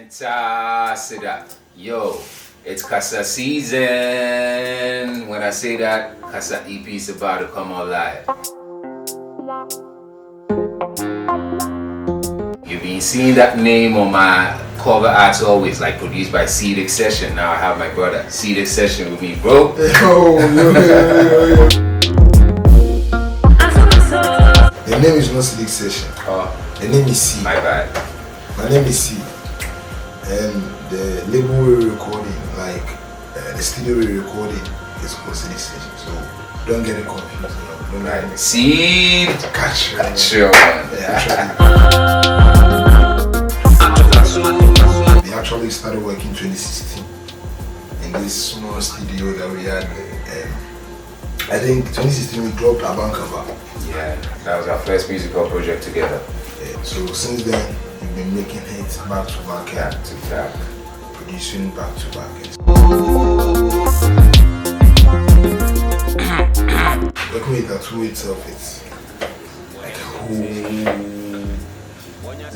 Seedic. Yo, it's Kasa season. When I say that, Kasa EP is about to come out live. You've been seeing that name on my cover art always, like produced by Seedic Session. Now I have my brother Seedic Session with me, bro. The name is not Seedic Session. The name is Seed. My bad. My name is Seed. And the label we're recording, like the studio we're recording, is called Seedic Session. So don't get it confused. Don't like Seed. Catch Sure. We actually started working in 2016 in this small studio that we had. I think 2016 we dropped a bank cover. Yeah, that was our first musical project together. Yeah, so since then we've been making hits back to back, producing back to back. Working with Ato itself, it's like a whole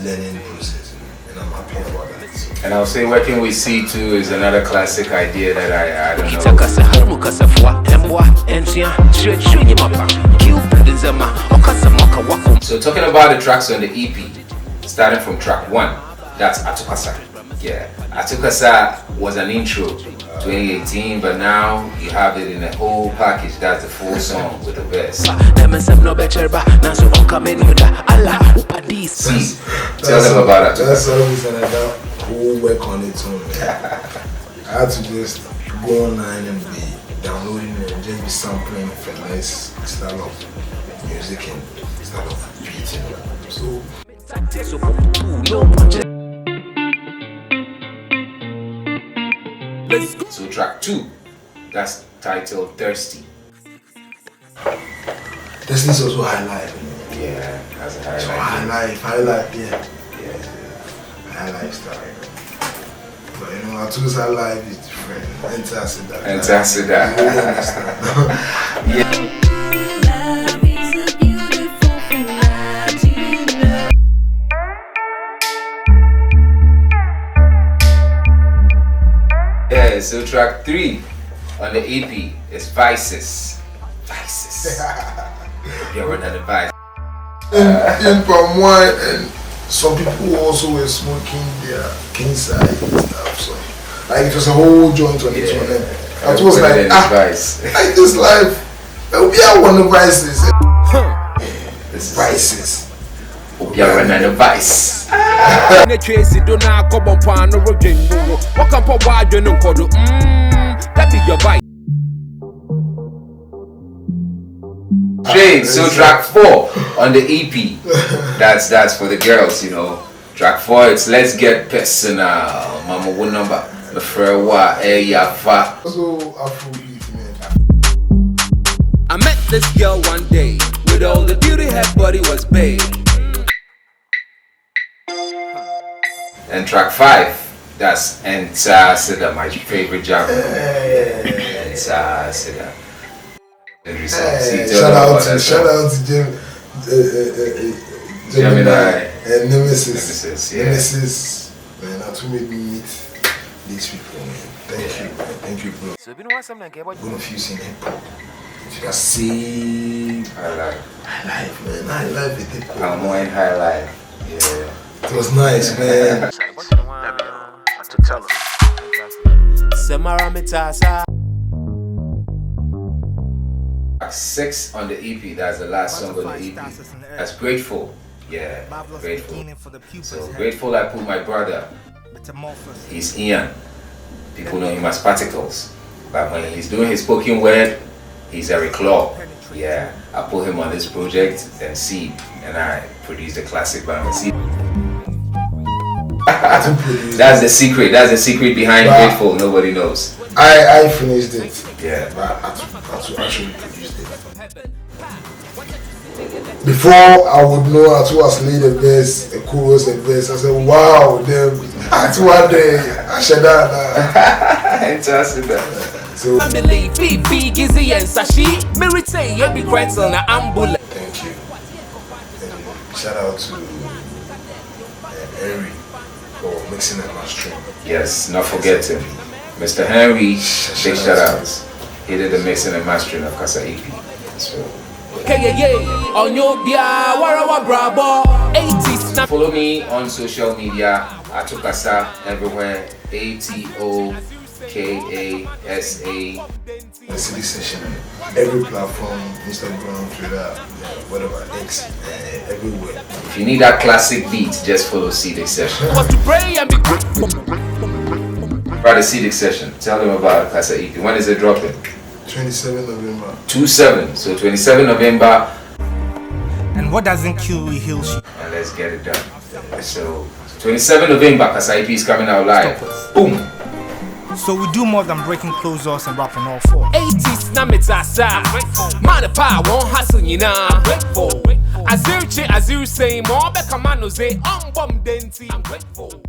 learning process, and I'm happy about that. And I'll say working with C2 is another classic idea that I don't know. So talking about the tracks on the EP, starting from track 1, that's Ato Kasa. Yeah, Ato Kasa was an intro 2018, but now you have it in a whole package. That's the full song with the verse. See, tell them about Ato That's Kasa. always another whole work on its own. I had to just go online and be downloading and just be sampling for a nice style of music and style of beating. So track 2, that's titled Thirsty. This is also highlife. Yeah, that's a So highlight. highlife, yeah. Yeah. Highlife style. But you know, Ato's highlife is different. Enter Seedic. Enter Seedic. You really understand. Yeah. Yeah, so track 3 on the EP is Vices. Vices. You're another vice. In palm wine, and some people also were smoking their king side and stuff. So like it was a whole joint on its own. And I was like, vice. like this life, we are one of vices. This is Vices. You're another vice. Straight, so track 4 on the EP. That's for the girls, you know. Track 4, it's Let's Get Personal. Mama, what number? The Frewa, Yafa. Also afrobeat, man. I met this girl one day. With all the beauty, her body was babe. And track 5, that's Enter Seedic, my favorite genre. Enter Seedic. Shout out to Gemini and Nemisis. Nemisis, man, Ato made me meet these people, man. Thank you, bro. One of you sing hip hop. You can see Highlife, man. Highlife with hip hop. I'm more in highlife. Yeah. It was nice, man. Track 6 on the EP, that's the last song on the EP. That's Grateful. Yeah, Grateful. So Grateful, I put my brother. He's Ian. People know him as Particles. But when he's doing his spoken word, he's Eric Law. Yeah, I put him on this project and Seed, and I produced the classic band Seed. That's the secret. That's the secret behind Grateful. Nobody knows. I finished it. Yeah. But Ato actually produced it. Before I would know Ato has laid a verse, a chorus, a verse, I said, wow, them Ato one day, I should have. Interesting. So thank you. Shout out to Eric. or mixing and mastering. Yes, not forgetting. Mr. Henry, big shout outs. He did the mixing and mastering of Kasa EP. So follow me on social media. Ato Kasa everywhere. ATO KASA. The Seedic session, every platform, Instagram, Twitter, whatever, X, everywhere. If you need that classic beat, just follow Seedic session. Right, the Seedic session. Tell them about Kasa EP. When is it dropping? 27 November. 27. So 27 November. And what doesn't kill you heals you. And let's get it done. So 27 November, Kasa EP is coming out live. Boom. So we do more than breaking closed doors and rapping all four. 80s na metasa. Man of power won't hustle you now. I'm grateful. Azir say more better man no say bomb Dantey. I'm grateful.